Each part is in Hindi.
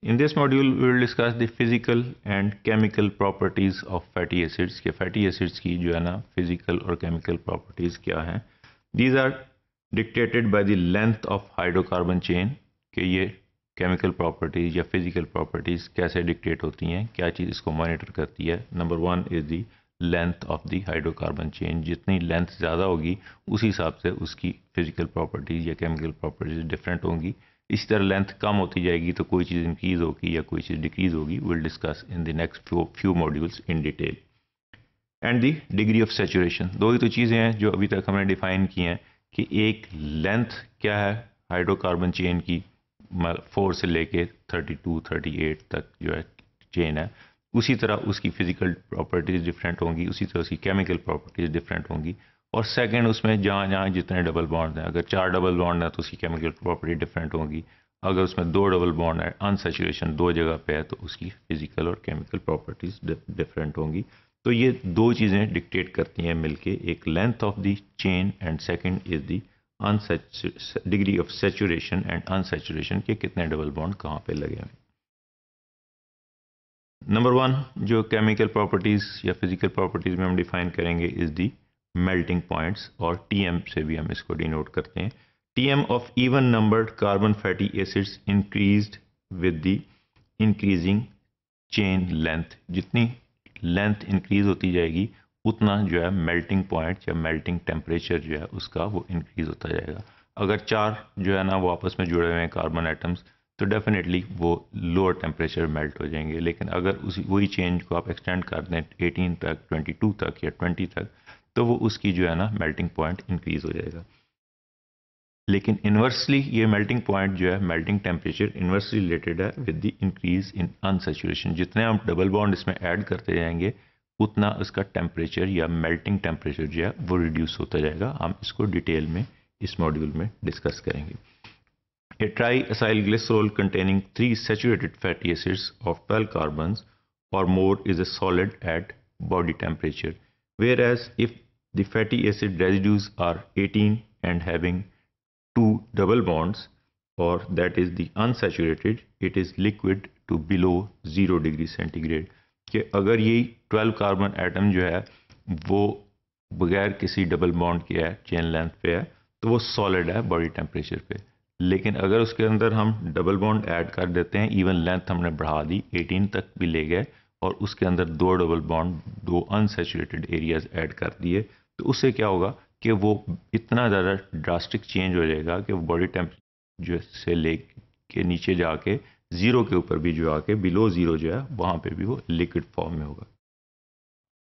In this module, we will discuss the physical and chemical properties of fatty acids. कि fatty acids की जो है ना physical और chemical properties क्या हैं. These are dictated by the length of hydrocarbon chain. कि ये chemical properties या physical properties कैसे dictate होती हैं, क्या चीज़ इसको monitor करती है. Number one is the length of the hydrocarbon chain. जितनी length ज़्यादा होगी उसी हिसाब से उसकी physical properties या chemical properties different होंगी. इसी तरह लेंथ कम होती जाएगी तो कोई चीज़ इंक्रीज होगी या कोई चीज़ डिक्रीज होगी. Will discuss in the next few modules in detail. And the degree of saturation, दो ही तो चीज़ें हैं जो अभी तक हमने डिफाइन की हैं कि एक लेंथ क्या है हाइड्रोकार्बन चेन की 4 से लेके 32 38 तक जो है चेन है, उसी तरह उसकी फिजिकल प्रॉपर्टीज़ डिफरेंट होंगी, उसी तरह उसकी केमिकल प्रॉपर्टीज़ डिफरेंट होंगी. और सेकंड उसमें जहाँ जहाँ जितने डबल बॉन्ड हैं, अगर 4 डबल बॉन्ड है तो उसकी केमिकल प्रॉपर्टी डिफरेंट होगी. अगर उसमें 2 डबल बॉन्ड है, अनसैचुरेशन 2 जगह पे है, तो उसकी फिजिकल और केमिकल प्रॉपर्टीज डिफरेंट होंगी. तो ये दो चीज़ें डिक्टेट करती हैं मिलके एक length of the chain and second is the degree of saturation and unsaturation के कितने डबल बॉन्ड कहाँ पे लगे हैं. नंबर वन जो केमिकल प्रॉपर्टीज या फिजिकल प्रॉपर्टीज में हम डिफाइन करेंगे इज दी मेल्टिंग पॉइंट्स, और टीएम से भी हम इसको डिनोट करते हैं. TM of even numbered carbon fatty acids increased with the increasing chain length. जितनी लेंथ इंक्रीज होती जाएगी उतना जो है मेल्टिंग पॉइंट या मेल्टिंग टेम्परेचर जो है उसका वो इंक्रीज होता जाएगा. अगर 4 जो है ना वो आपस में जुड़े हुए हैं कार्बन एटम्स तो डेफिनेटली वो लोअर टेम्परेचर मेल्ट हो जाएंगे. लेकिन अगर उसी वही चेंज को आप एक्सटेंड कर दें 18 तक, 22 तक या 20 तक, तो वो उसकी जो है ना मेल्टिंग पॉइंट इंक्रीज हो जाएगा. लेकिन इन्वर्सली ये मेल्टिंग पॉइंट जो है मेल्टिंग टेम्परेचर इन्वर्सली रिलेटेड है with the increase in unsaturation. जितने हम डबल बॉन्ड इसमें ऐड करते जाएंगे उतना उसका टेम्परेचर या मेल्टिंग टेम्परेचर जो है वो रिड्यूस होता जाएगा. हम इसको डिटेल में इस मॉड्यूल में डिस्कस करेंगे. A triacyl glycerol containing 3 saturated fatty acids of 12 carbons or more is a solid at body temperature, whereas if the fatty acid residues are 18 and having 2 double bonds, or that is the unsaturated, it is liquid to below 0 degree centigrade. कि अगर ये 12 कार्बन एटम जो है वो बगैर किसी डबल बॉन्ड के है, चेन लेंथ पे है, तो वो सॉलिड है बॉडी टेम्परेचर पे. लेकिन अगर उसके अंदर हम डबल बॉन्ड ऐड कर देते हैं, इवन लेंथ हमने बढ़ा दी 18 तक भी ले गए और उसके अंदर 2 double bond 2 unsaturated areas add कर दिए, तो उससे क्या होगा कि वो इतना ज़्यादा ड्रास्टिक चेंज हो जाएगा कि वो बॉडी टेम्परेचर से ले के नीचे जाके 0 के ऊपर भी जो आके बिलो 0 जो है वहाँ पे भी वो लिक्विड फॉर्म में होगा.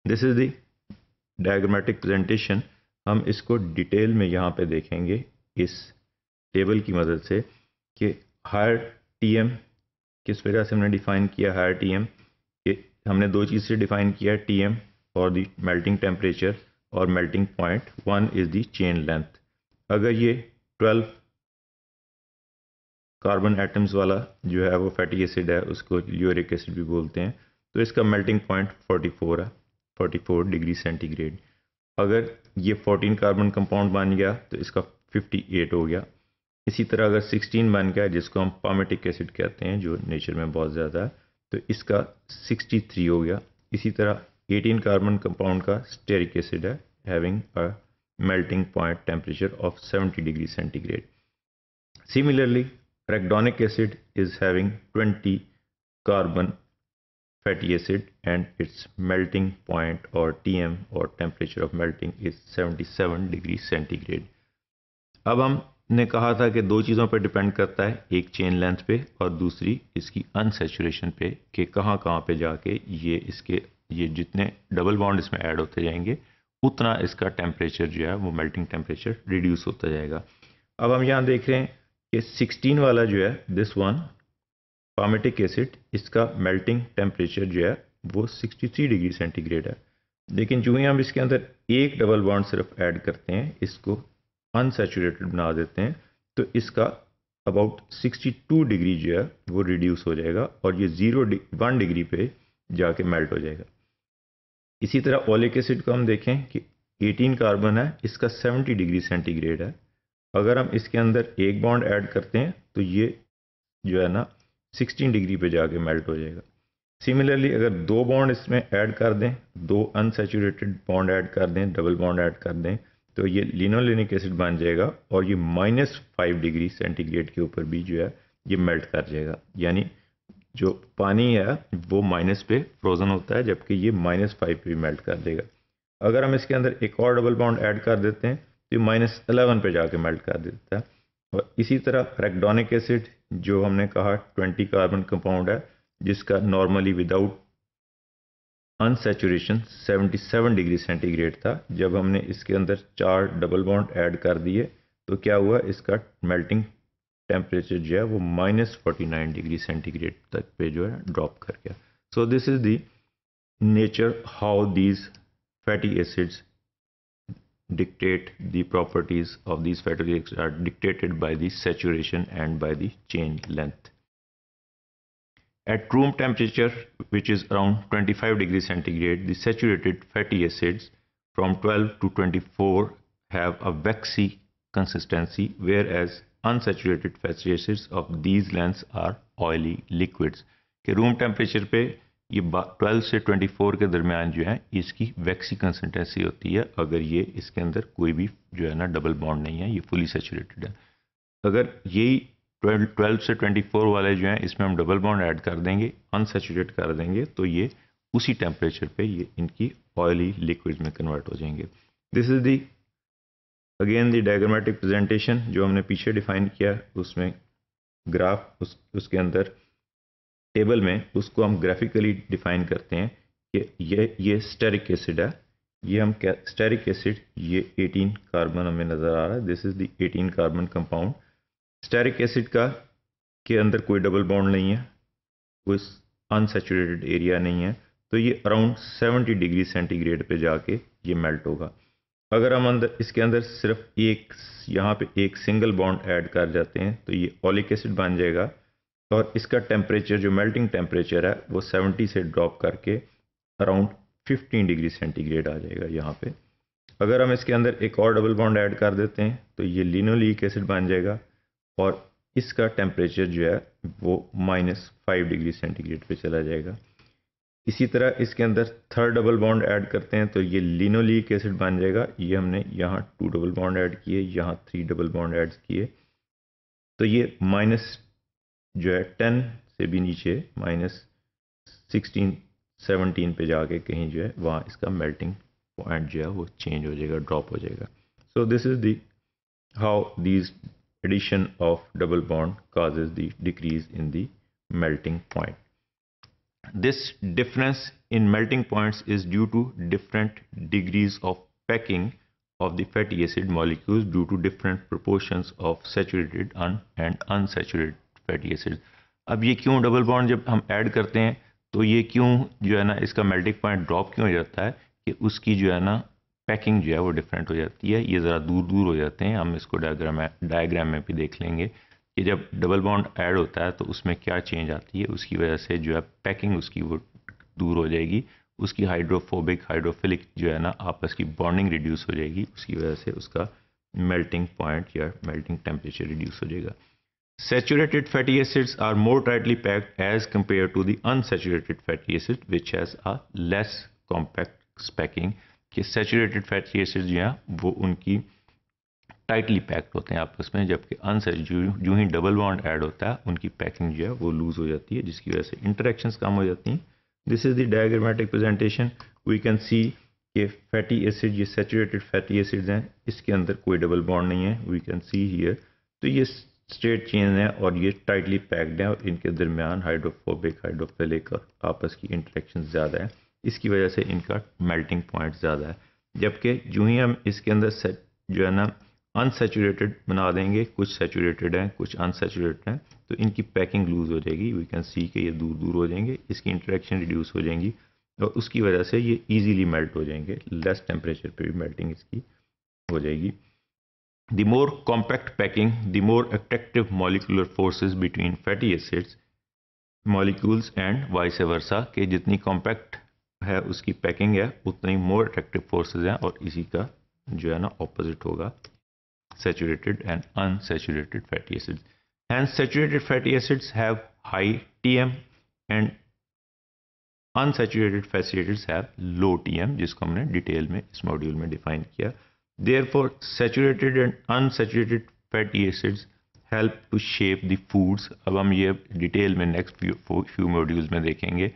This is the diagrammatic presentation. हम इसको डिटेल में यहाँ पे देखेंगे इस टेबल की मदद से कि हायर टीएम किस वजह से हमने डिफाइन किया. हायर टीएम कि हमने दो चीज़ से डिफाइन किया, TM for the melting temperature और melting point. One is the chain length. अगर ये 12 कार्बन एटम्स वाला जो है वो फैटी एसिड है, उसको यूरिक एसिड भी बोलते हैं, तो इसका मेल्टिंग पॉइंट 44 है, 44 डिग्री सेंटीग्रेड. अगर ये 14 कार्बन कंपाउंड बन गया तो इसका 58 हो गया. इसी तरह अगर 16 बन गया जिसको हम पामेटिक एसिड कहते हैं जो नेचर में बहुत ज़्यादा है, तो इसका 63 हो गया. इसी तरह 18 कार्बन कंपाउंड का स्टेरिक एसिड है, having a melting point temperature of 70 degree centigrade. Similarly arachidonic acid is having 20 carbon fatty acid and its melting point or TM or temperature of melting is 77 degree centigrade. अब हमने कहा था कि दो चीज़ों पर डिपेंड करता है, एक चेन लेंथ पे और दूसरी इसकी अनसैचुरेशन पे, कि कहाँ कहाँ पे जाके ये जितने डबल बॉन्ड इसमें ऐड होते जाएंगे उतना इसका टेम्परेचर जो है वो मेल्टिंग टेम्परेचर रिड्यूस होता जाएगा. अब हम यहाँ देख रहे हैं कि 16 वाला जो है दिस वन पामेटिक एसिड, इसका मेल्टिंग टेम्परेचर जो है वो 63 डिग्री सेंटीग्रेड है. लेकिन जो ही हम इसके अंदर एक डबल बॉन्ड सिर्फ ऐड करते हैं, इसको अनसैचुरेटेड बना देते हैं, तो इसका अबाउट 62 डिग्री जो है वो रिड्यूस हो जाएगा और ये 1 डिग्री पे जाके मेल्ट हो जाएगा. इसी तरह ओलिक एसिड को हम देखें कि 18 कार्बन है, इसका 70 डिग्री सेंटीग्रेड है. अगर हम इसके अंदर एक बॉन्ड ऐड करते हैं तो ये जो है ना 16 डिग्री पे जाके मेल्ट हो जाएगा। सिमिलरली अगर दो बॉन्ड इसमें ऐड कर दें, दो अनसैचुरेटेड बॉन्ड ऐड कर दें, डबल बॉन्ड ऐड कर दें, तो ये लिनोलेनिक एसिड बन जाएगा और ये -5 डिग्री सेंटीग्रेड के ऊपर भी जो है ये मेल्ट कर जाएगा। यानी जो पानी है वो माइनस पे फ्रोजन होता है, जबकि ये -5 पे भी मेल्ट कर देगा। अगर हम इसके अंदर एक और डबल बॉन्ड ऐड कर देते हैं तो ये -11 पे जाके मेल्ट कर देता है। और इसी तरह अरेक्डोनिक एसिड जो हमने कहा 20 कार्बन कंपाउंड है, जिसका normally without unsaturation 77 degree centigrade था, जब हमने इसके अंदर 4 डबल बॉन्ड ऐड कर दिए तो क्या हुआ, इसका मेल्टिंग टेम्परेचर जो है वो -49 डिग्री सेंटीग्रेड तक पे जो है ड्रॉप कर गया। So this is the nature how these fatty acids dictate the properties of these fatty acids are dictated by the saturation and by the chain length. At room temperature, which is around 25 degrees centigrade, the saturated fatty acids from 12 to 24 have a waxy consistency, whereas unsaturated fatty acids of these lengths are oily liquids. कि room temperature पे ये 12 से 24 के दरमियान जो है इसकी वैक्सी कंसिस्टेंसी होती है, अगर ये इसके अंदर कोई भी जो है ना डबल बॉन्ड नहीं है, ये फुली सैचुरेटेड है। अगर यही 12 से 24 वाले जो हैं इसमें हम डबल बॉन्ड ऐड कर देंगे, अनसैचुरेट कर देंगे, तो ये उसी टेम्परेचर पे ये इनकी ऑयली लिक्विड में कन्वर्ट हो जाएंगे। This is the again the diagrammatic presentation जो हमने पीछे डिफाइन किया, उसमें ग्राफ उसके अंदर टेबल में उसको हम ग्राफिकली डिफाइन करते हैं कि ये स्टेरिक एसिड है, ये हम स्टेरिक एसिड, ये 18 कार्बन हमें नज़र आ रहा है, this is the 18 carbon compound. Stearic acid का के अंदर कोई डबल बॉन्ड नहीं है, कोई अनसैचुरेटेड एरिया नहीं है, तो ये अराउंड 70 डिग्री सेंटीग्रेड पे जाके ये मेल्ट होगा। अगर हम अंदर इसके अंदर सिर्फ यहाँ पे एक सिंगल बॉन्ड ऐड कर जाते हैं तो ये ओलिक एसिड बन जाएगा और इसका टेम्परेचर जो मेल्टिंग टेम्परेचर है वो 70 से ड्रॉप करके अराउंड 15 डिग्री सेंटीग्रेड आ जाएगा यहाँ पे। अगर हम इसके अंदर एक और डबल बॉन्ड ऐड कर देते हैं तो ये लिनोलिक एसिड बन जाएगा और इसका टेम्परेचर जो है वो -5 डिग्री सेंटीग्रेड पे चला जाएगा। इसी तरह इसके अंदर थर्ड डबल बॉन्ड ऐड करते हैं तो ये लिनोलिक एसिड बन जाएगा। ये हमने यहाँ 2 डबल बॉन्ड ऐड किए, यहाँ 3 डबल बॉन्ड ऐड किए, तो ये माइनस जो है 10 से भी नीचे -16 17 पे जाके कहीं जो है वहाँ इसका मेल्टिंग पॉइंट जो है वो चेंज हो जाएगा, ड्रॉप हो जाएगा। So this is the how these addition of double bond causes the decrease in the melting point. This difference in melting points is due to different degrees of packing of the fatty acid molecules due to different proportions of saturated and unsaturated fatty acids. अब ये क्यों डबल बॉन्ड जब हम ऐड करते हैं तो ये क्यों जो है ना इसका मेल्टिंग पॉइंट ड्रॉप क्यों हो जाता है कि उसकी जो है ना पैकिंग जो है वो डिफरेंट हो जाती है, ये ज़रा दूर दूर हो जाते हैं। हम इसको डायग्राम में भी देख लेंगे कि जब डबल बॉन्ड ऐड होता है तो उसमें क्या चेंज आती है, उसकी वजह से जो है पैकिंग उसकी वो दूर हो जाएगी, उसकी हाइड्रोफोबिक हाइड्रोफिलिक जो है ना आपस की बॉन्डिंग रिड्यूस हो जाएगी, उसकी वजह से उसका मेल्टिंग पॉइंट या मेल्टिंग टेम्परेचर रिड्यूस हो जाएगा। Saturated fatty acids are more tightly packed as compared to the unsaturated fatty acid which has a less compact packing। कि सैचुरेटेड फैटी एसिड जो हैं वो उनकी टाइटली पैक्ड होते हैं आपस में, जबकि अनसैचुरेटेड जो ही डबल बॉन्ड ऐड होता है उनकी पैकिंग जो है वो लूज हो जाती है, जिसकी वजह से इंटरेक्शंस कम हो जाती हैं। This is the diagrammatic presentation. We can see कि फैटी एसिड ये सैचुरेटेड फैटी एसिड्स हैं, इसके अंदर कोई डबल बॉन्ड नहीं है, वी कैन सी हियर। तो ये स्ट्रेट चेन है और ये टाइटली पैक्ड है और इनके दरमियान हाइड्रोफोबिक हाइड्रोफिलिक और आपस की इंटरेक्शन ज़्यादा है, इसकी वजह से इनका मेल्टिंग पॉइंट ज़्यादा है। जबकि जो ही हम इसके अंदर जो है ना अनसैचुरेटेड बना देंगे, कुछ सैचुरेटेड हैं कुछ अनसैचुरेटेड हैं, तो इनकी पैकिंग लूज हो जाएगी, वी कैन सी कि ये दूर दूर हो जाएंगे, इसकी इंटरेक्शन रिड्यूस हो जाएंगी और उसकी वजह से ये ईजीली मेल्ट हो जाएंगे, लेस टेम्परेचर पे भी मेल्टिंग इसकी हो जाएगी। The more compact packing, the more attractive molecular forces between fatty acids molecules and vice versa, कि जितनी कॉम्पैक्ट है उसकी पैकिंग है उतनी मोर अट्रैक्टिव फोर्सेस हैं और इसी का जो है ना ऑपोजिट होगा saturated and unsaturated fatty acids. Hence saturated fatty acids have high TM and unsaturated fatty acids have low TM, जिसको हमने डिटेल में इस मॉड्यूल में डिफाइन किया। Therefore saturated and unsaturated fatty acids help to shape the foods. अब हम ये डिटेल में नेक्स्ट फ्यू मॉड्यूल्स में देखेंगे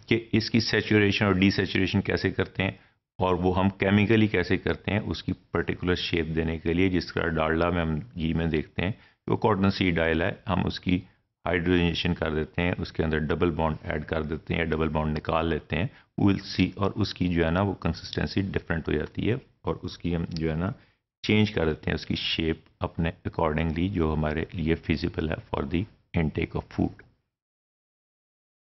कि इसकी सैचुरेशन और डीसैचुरेशन कैसे करते हैं, और वो हम केमिकली कैसे करते हैं उसकी पर्टिकुलर शेप देने के लिए। जिस तरह डालडा में हम घी में देखते हैं वो कॉटन सीड ऑयल है, हम उसकी हाइड्रोजनेशन कर देते हैं, उसके अंदर डबल बॉन्ड ऐड कर देते हैं या डबल बॉन्ड निकाल लेते हैं, विल सी, और उसकी जो है ना वो कंसिस्टेंसी डिफरेंट हो जाती है, और उसकी हम जो है ना चेंज कर देते हैं उसकी शेप अपने अकॉर्डिंगली जो हमारे लिए फिजिबल है for the intake of food.